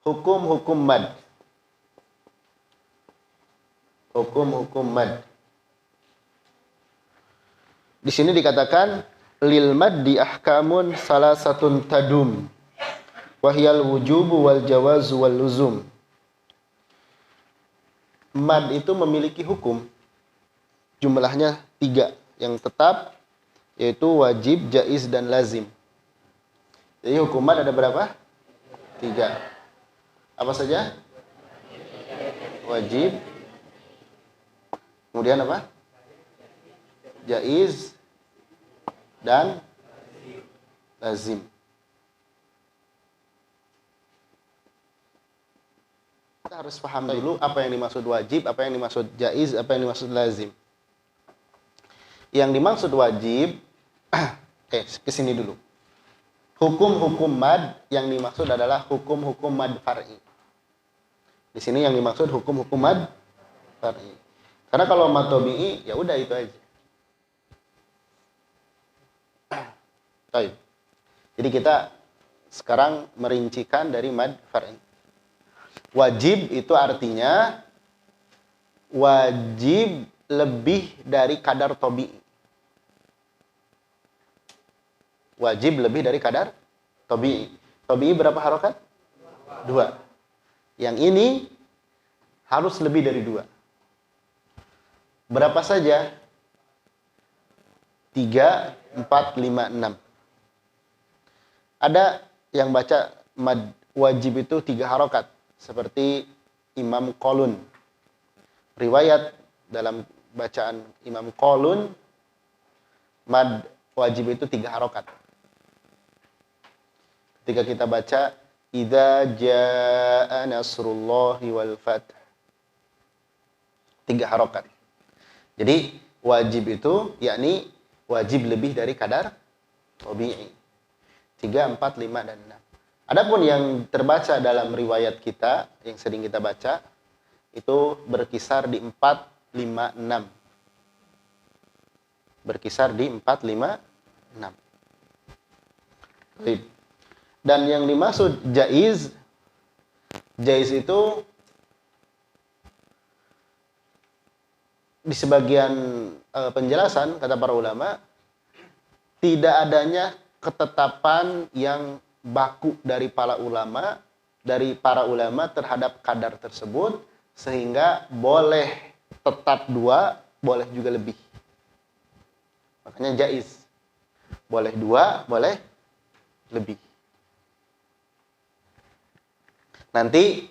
Hukum-hukum mad. Hukum-hukum mad. Di sini dikatakan lil maddi ahkamun salasatun tadum. Wahyal wujubu wal jawazu wal luzum. Mad itu memiliki hukum. Jumlahnya 3 yang tetap, yaitu wajib, jaiz, dan lazim. Jadi hukum mad ada berapa? 3. Apa saja? Wajib. Kemudian apa? Jaiz dan lazim. Kita harus paham dulu apa yang dimaksud wajib, apa yang dimaksud jaiz, apa yang dimaksud lazim. Yang dimaksud wajib, kesini dulu. Hukum-hukum mad yang dimaksud adalah hukum-hukum mad far'i. Di sini yang dimaksud hukum-hukum mad far'i. Karena kalau mad tabi'i, ya udah itu aja. Baik. Jadi kita sekarang merincikan dari mad far'i. Wajib itu artinya wajib lebih dari kadar tabi'i. Wajib lebih dari kadar tabi'i. Tabi'i berapa harokat? 2. Yang ini harus lebih dari 2. Berapa saja? 3, 4, 5, 6. Ada yang baca mad wajib itu 3 harokat. Seperti Imam Qalun. Riwayat dalam bacaan Imam Qalun, mad wajib itu 3 harokat. Ketika kita baca idza jaa nasrullahi wal fath, 3 harokat. Jadi wajib itu yakni wajib lebih dari kadar tabi'i. 3, 4, 5, dan 6. Adapun yang terbaca dalam riwayat kita yang sering kita baca itu berkisar di 4, 5, 6. Berkisar di 4, 5, 6. Dan yang dimaksud jaiz, jaiz itu di sebagian penjelasan kata para ulama tidak adanya ketetapan yang baku dari para ulama terhadap kadar tersebut, sehingga boleh tetap 2, boleh juga lebih. Makanya jaiz. Boleh 2, boleh lebih. Nanti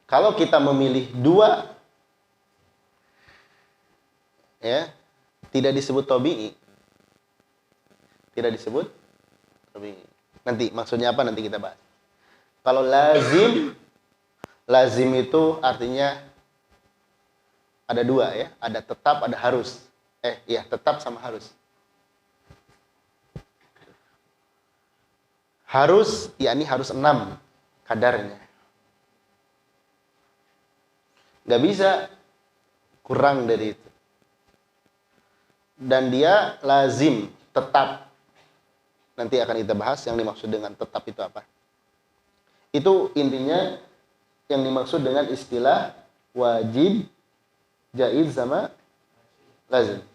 kalau kita memilih 2, ya, tidak disebut tabi'i. Tidak disebut tabi'i. Nanti maksudnya apa nanti kita bahas. Kalau lazim, lazim itu artinya ada 2 ya, ada tetap, ada harus. Tetap sama harus. Harus, yakni harus 6 kadarnya. Nggak bisa kurang dari itu. Dan dia lazim, tetap. Nanti akan kita bahas yang dimaksud dengan tetap itu apa. Itu intinya yang dimaksud dengan istilah wajib, jaiz, sama lazim.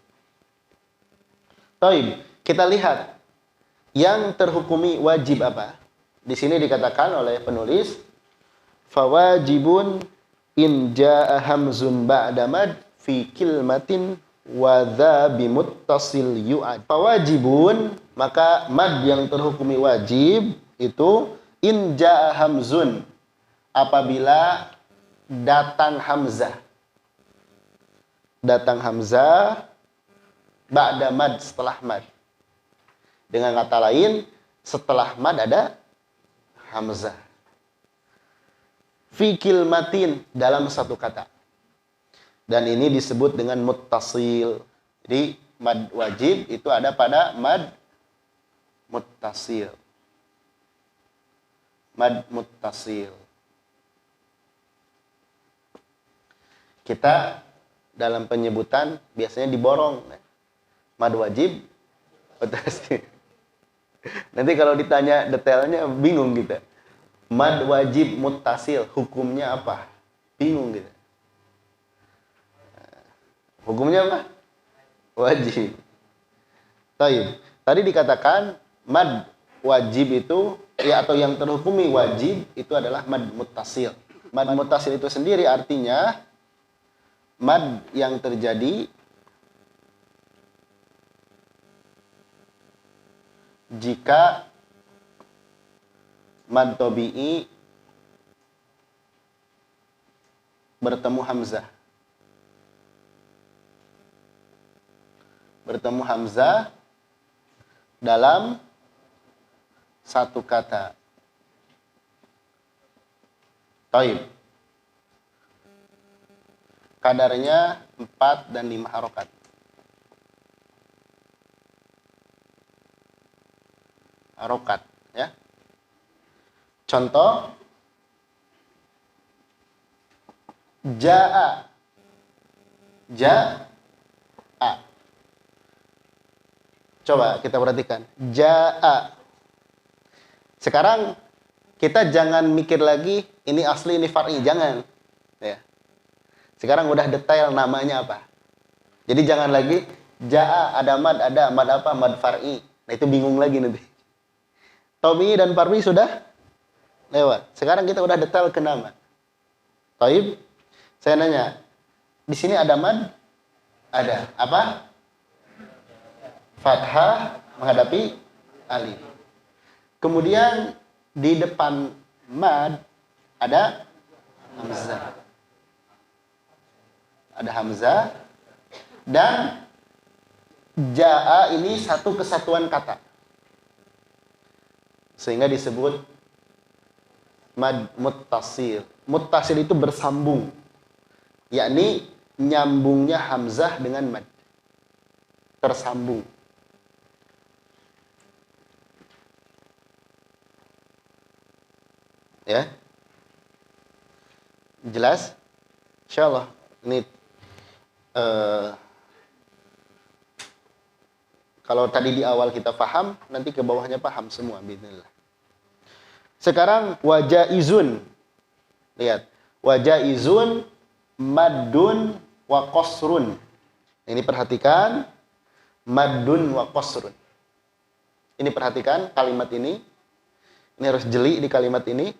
Taib, kita lihat yang terhukumi wajib apa. Di sini dikatakan oleh penulis, fawajibun in jaa hamzun ba'da mad fi kilmatin wa dha bimuttasil yu'ad. Fawajibun, maka mad yang terhukumi wajib itu in jaa hamzun, apabila datang hamzah. Datang hamzah ba'da mad, setelah mad. Dengan kata lain, setelah mad ada hamzah. Fi kilmatin, dalam satu kata. Dan ini disebut dengan muttasil. Jadi mad wajib itu ada pada mad muttasil. Mad muttasil. Kita dalam penyebutan biasanya diborong. Mad wajib muttasil. Nanti kalau ditanya detailnya bingung kita. Mad wajib muttasil, hukumnya apa? Bingung gitu. Hukumnya apa? Wajib. Taib. Tadi dikatakan mad wajib itu ya atau yang terhukumi wajib itu adalah mad muttasil. Mad muttasil itu sendiri artinya mad yang terjadi jika mad tabi'i bertemu hamzah. Bertemu hamzah dalam satu kata. Taib. Kadarnya 4 dan 5 harokat. Harokat, ya. Contoh, ja'a. Ja'a. Coba kita perhatikan. Ja'a. Sekarang kita jangan mikir lagi ini asli ini far'i, jangan. Ya. Sekarang udah detail namanya apa. Jadi jangan lagi ja'a ada mad apa? Mad far'i. Nah itu bingung lagi nanti. Tabi'i dan far'i sudah lewat. Sekarang kita udah detail ke nama. Taib. Saya nanya, di sini ada mad? Ada. Apa? Fathah menghadapi alif. Kemudian di depan mad ada hamzah. Ada hamzah dan ja'a ini satu kesatuan kata. Sehingga disebut mad muttasil. Muttasil itu bersambung. Yakni nyambungnya hamzah dengan mad. Tersambung. Ya. Jelas? Insyaallah. Ini kalau tadi di awal kita paham, nanti ke bawahnya paham semua bismillah. Sekarang wajaizun. Lihat, wajaizun maddun wa qasrun. Ini perhatikan maddun wa qasrun. Ini perhatikan kalimat ini. Ini harus jeli di kalimat ini.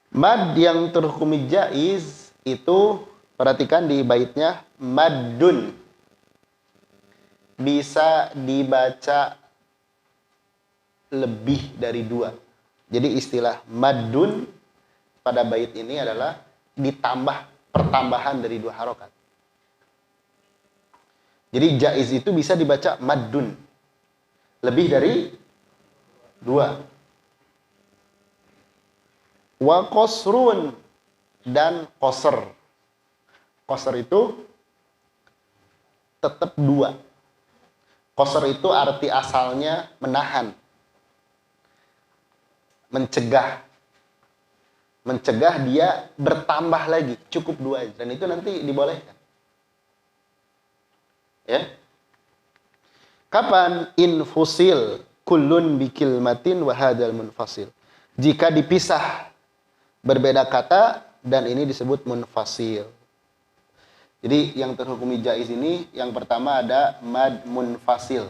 Mad yang terhukumi jaiz itu perhatikan di baitnya maddun bisa dibaca lebih dari 2. Jadi istilah maddun pada bait ini adalah ditambah pertambahan dari 2 harokat. Jadi jaiz itu bisa dibaca maddun lebih dari 2. Wa qasrun dan qasr. Qasr itu tetap 2. Qasr itu arti asalnya menahan, mencegah. Mencegah dia bertambah lagi, cukup 2 aja. Dan itu nanti dibolehkan. Ya. Kapan infusil kullun bikilmatin wa hadal munfasil? Jika dipisah berbeda kata dan ini disebut munfasil. Jadi yang terhukumi jaiz ini yang pertama ada mad munfasil.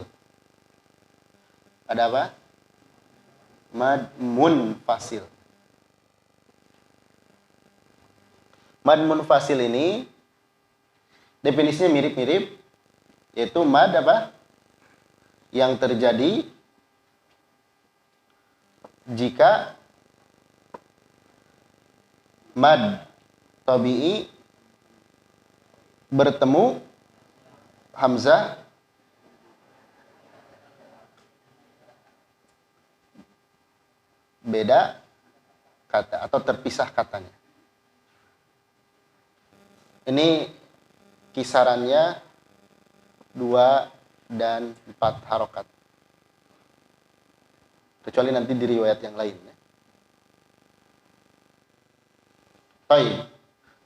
Ada apa? Mad munfasil. Mad munfasil ini definisinya mirip-mirip, yaitu mad apa? Yang terjadi jika mad tabi'i bertemu hamzah beda kata atau terpisah katanya. Ini kisarannya 2 dan 4 harokat. Kecuali nanti di riwayat yang lain. Baik.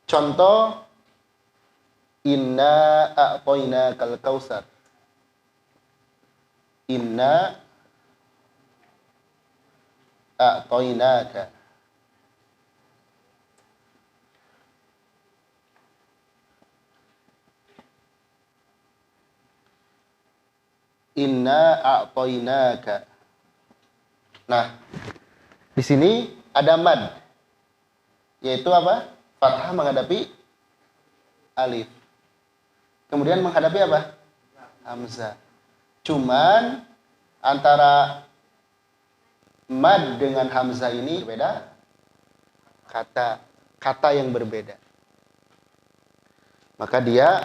Contoh inna a'tainakal kautsar. Inna a'tainaka. Inna a'tainaka. Nah, di sini ada mad, yaitu apa? Fathah menghadapi alif. Kemudian menghadapi apa? Hamzah. Cuman antara mad dengan hamzah ini berbeda kata yang berbeda. Maka dia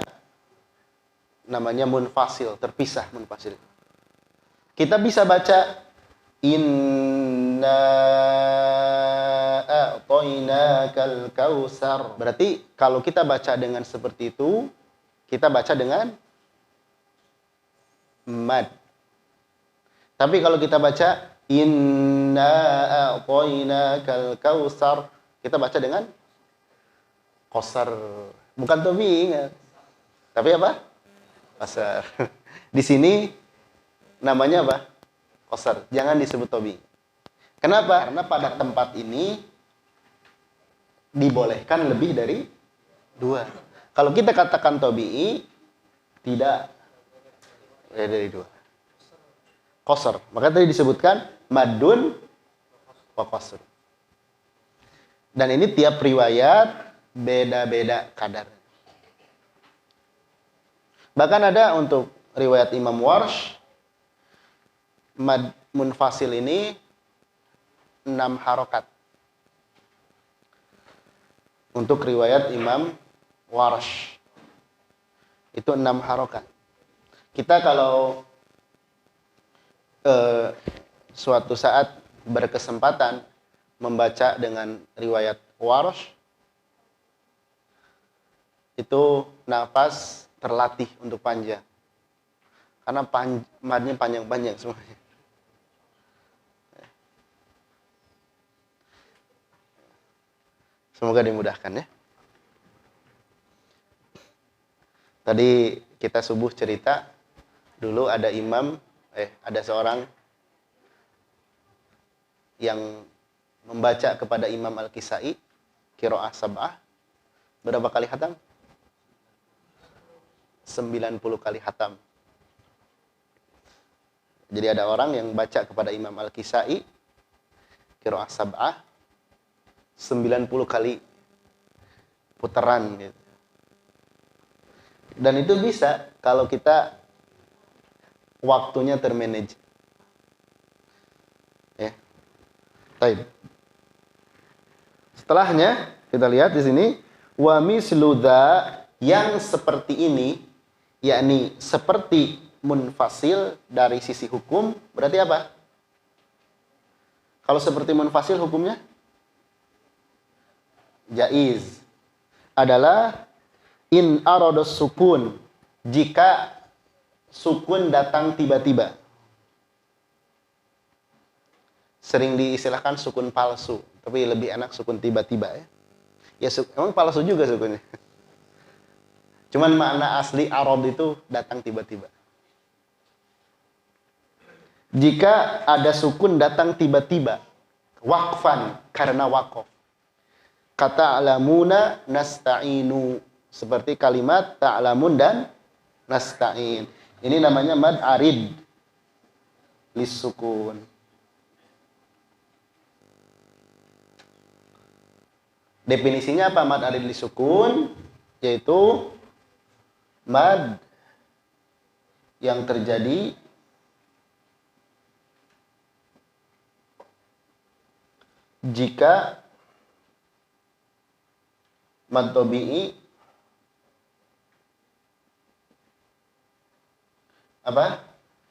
namanya munfasil, terpisah munfasil. Kita bisa baca inna a'tainakal kautsar. Berarti kalau kita baca dengan seperti itu, kita baca dengan mad. Tapi kalau kita baca inna a'tainakal kautsar, kita baca dengan qasar. Bukan tobi, ingat. Tapi apa? Qasar. Di sini namanya apa? Qasar. Jangan disebut tobi. Kenapa? Karena pada tempat ini dibolehkan lebih dari 2. Kalau kita katakan tobi'i, tidak dari 2. Qasar. Maka tadi disebutkan madun wa qasr. Dan ini tiap riwayat beda-beda kadar. Bahkan ada untuk riwayat Imam Warsh, mad munfasil ini 6 harokat. Untuk riwayat Imam Warsh itu 6 harokat. Kita kalau suatu saat berkesempatan membaca dengan riwayat Warsh, itu nafas terlatih untuk panjang. Karena madnya panjang-panjang semuanya. Semoga dimudahkan ya. Tadi kita subuh cerita, dulu ada ada seorang yang membaca kepada Imam Al-Kisai qiraah sab'ah. Berapa kali khatam? 90 kali khatam. Jadi ada orang yang baca kepada Imam Al-Kisai qiraah sab'ah 90 kali putaran gitu. Dan itu bisa kalau kita waktunya termanage. Ya. Baik. Setelahnya kita lihat di sini wa misluda, yang seperti ini, yakni seperti munfasil dari sisi hukum, berarti apa? Kalau seperti munfasil hukumnya jaiz. Adalah in arados sukun, jika sukun datang tiba-tiba. Sering diistilahkan sukun palsu, tapi lebih enak sukun tiba-tiba ya. Ya emang palsu juga sukunnya. Cuman makna asli arad itu datang tiba-tiba. Jika ada sukun datang tiba-tiba, waqfan, karena waqaf. Kata alamuna nasta'inu, seperti kalimat ta'lamun dan nasta'in. Ini namanya mad arid lisukun. Definisinya apa mad arid lisukun? Yaitu mad yang terjadi jika mad tabi'i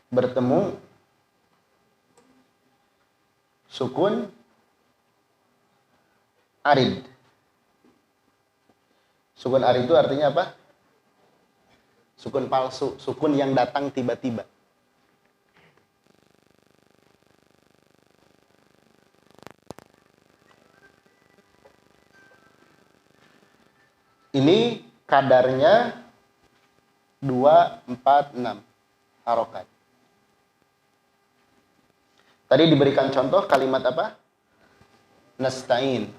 bertemu sukun arid. Sukun arid itu artinya apa? Sukun palsu, sukun yang datang tiba-tiba. Ini kadarnya 2, 4, 6 harokat. Tadi diberikan contoh kalimat apa? nasta'in.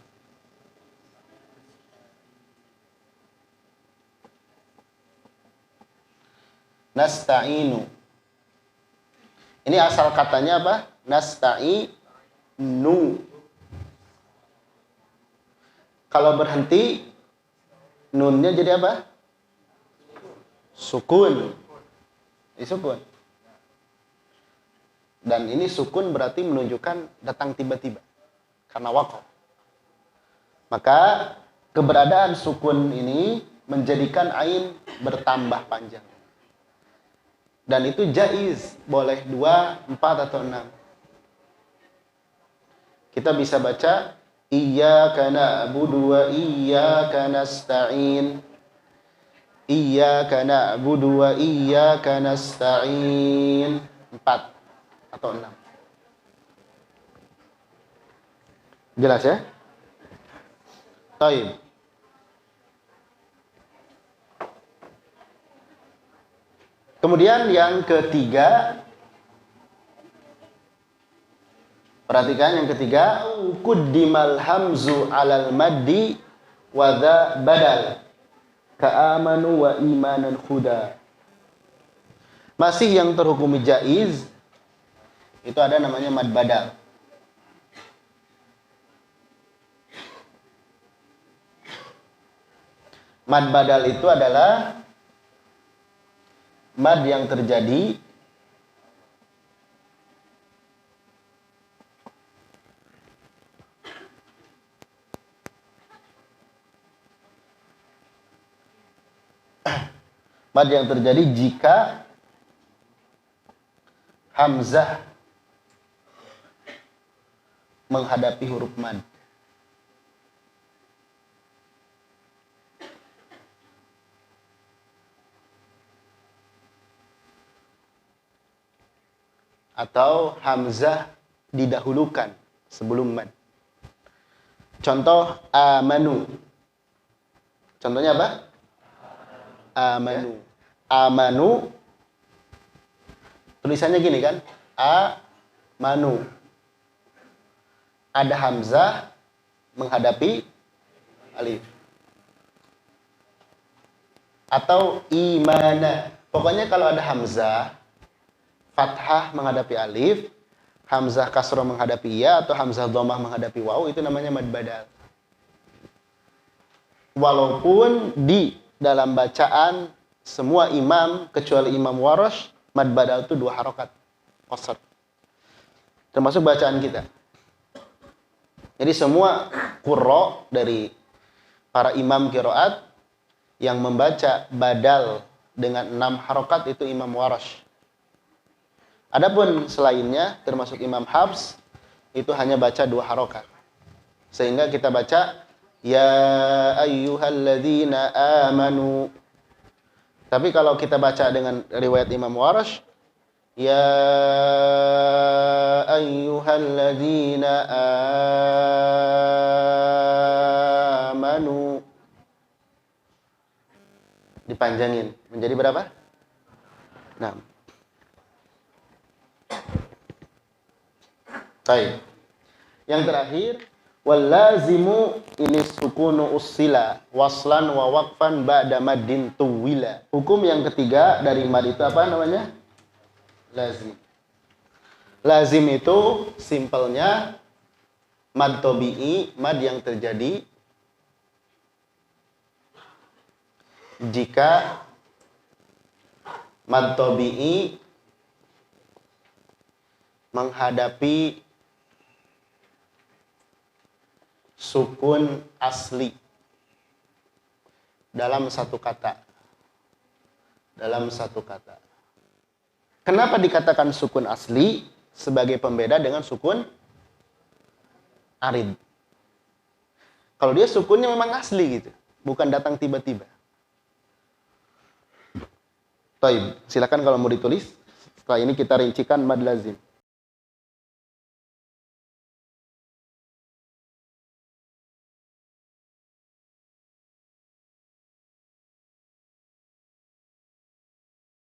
Nasta'inu. Ini asal katanya apa? Nasta'inu. Kalau berhenti, nunnya jadi apa? Sukun. Ini sukun. Dan ini sukun berarti menunjukkan datang tiba-tiba. Karena waqaf. Maka keberadaan sukun ini menjadikan ain bertambah panjang. Dan itu jaiz. Boleh 2, 4, atau 6. Kita bisa baca Iyyaka na'budu wa iyyaka nasta'in. Iyyaka na'budu wa iyyaka nasta'in. 4 atau 6. Jelas ya? Baik. Kemudian yang ketiga, perhatikan yang ketiga, quddimal hamzu 'alal maddi wa dha badal ka'amanu wa imanan huda. Masih yang terhukumi jaiz itu ada namanya mad badal. Mad badal itu adalah mad yang terjadi jika hamzah menghadapi huruf mad. Atau hamzah didahulukan sebelum mad. Contoh amanu. Contohnya apa? Amanu. Amanu. Tulisannya gini kan? Amanu. Ada hamzah menghadapi alif. Atau imana. Pokoknya kalau ada hamzah fathah menghadapi alif, hamzah kasroh menghadapi ya, atau hamzah dhammah menghadapi waw, itu namanya mad badal. Walaupun di dalam bacaan semua imam kecuali Imam Warash, mad badal itu 2 harokat qasr. Termasuk bacaan kita. Jadi semua qurra dari para imam qiraat yang membaca badal dengan 6 harokat itu Imam Warash. Adapun selainnya termasuk Imam Habs itu hanya baca 2 harokat. Sehingga kita baca ya ayyuhalladzina amanu. Tapi kalau kita baca dengan riwayat Imam Warash ya ayyuhalladzina amanu, dipanjangin menjadi berapa? 6. Baik. Yang terakhir, wallazimu ini sukunu usila waslan wa waqfan ba'da maddin tuwila. Hukum yang ketiga dari mad itu apa namanya? Lazim. Lazim itu simpelnya mad tabi'i, mad yang terjadi jika mad tabi'i menghadapi sukun asli dalam satu kata. Dalam satu kata. Kenapa dikatakan sukun asli? Sebagai pembeda dengan sukun arid. Kalau dia sukunnya memang asli gitu, bukan datang tiba-tiba. Baik, silakan kalau mau ditulis. Setelah ini kita rincikan mad lazim.